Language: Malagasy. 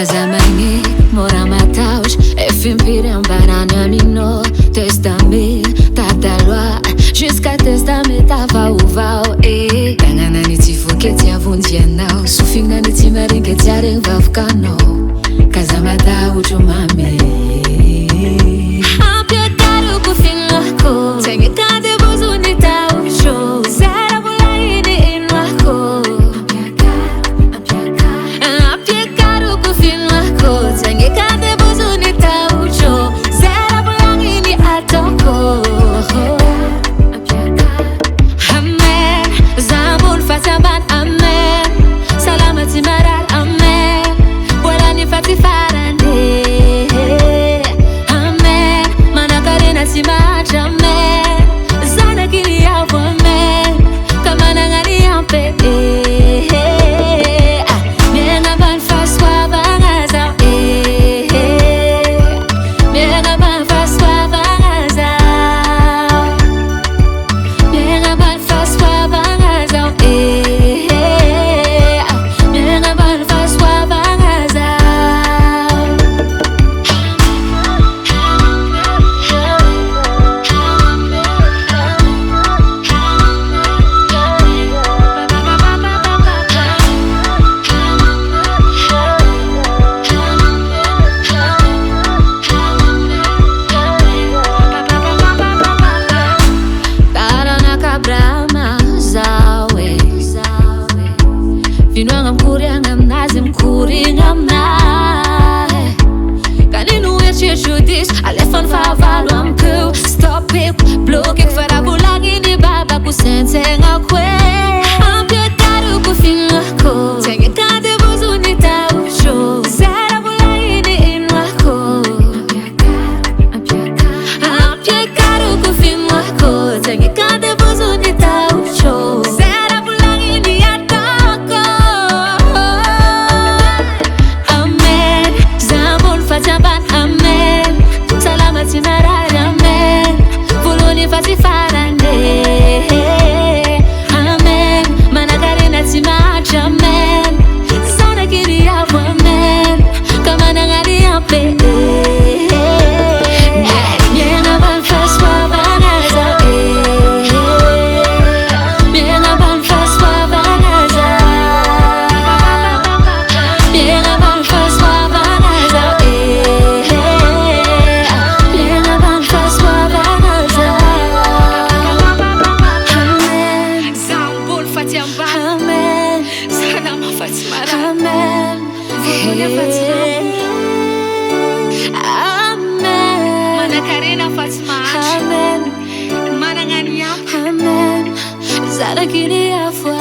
Azamagny mora matahotra efimpiry ambarany aminao testame tataloha jusqu'à testame tavaovao tagnanany tsy voke tsy avonjy anao sofignany tsy maringy tsiaregny vavokanao kaza matahotra mame ampiataroko fignako zegny kande bozony tahotra zara vola iny inoako ampiakaroko fignako zegny kande bozony tahotra zara vola iny atako amen zamboly fatsambany amen salama tsy marary amen volany faty farany amen manakarena tsy mahatra amen zanakiny avo amen kamanagany ampe miaigna ambany fahasoavagna zao miaigna ambany fahasoavagna zao miaigna ambany fahasoavagna zao miaigna ambany fahasoavagna zao taranaka brahma zao vinoagna mikoriagna aminazy mikorigna aminahy kanino eritreritro diso alefany fahavalo amiko stopeko blokeko fa raha volagniny babako sentsegnako ampiataroko fignako zegny kande bozony tahotra zara vola iny inoako ampiakaroko fignako zegny kande bozony tahotra zara vola iny atako amen zamboly fatsambany amen salama tsy marary amen volony fatsy farany amen manakarena tsy mahatra amen zanakiny avo amen kamanagny ampe miaigna ambany fahasoavagna zao miaigna ambany fahasoavagna zao miaigna ambany fahasoavagna zao miaigna ambany fahasoavagna zao amen zamboly faty ambany amen salama fatsy marary amen volony fatsy amen manakarena fatsy mahatra amen managnany ampy amen zanakiny avo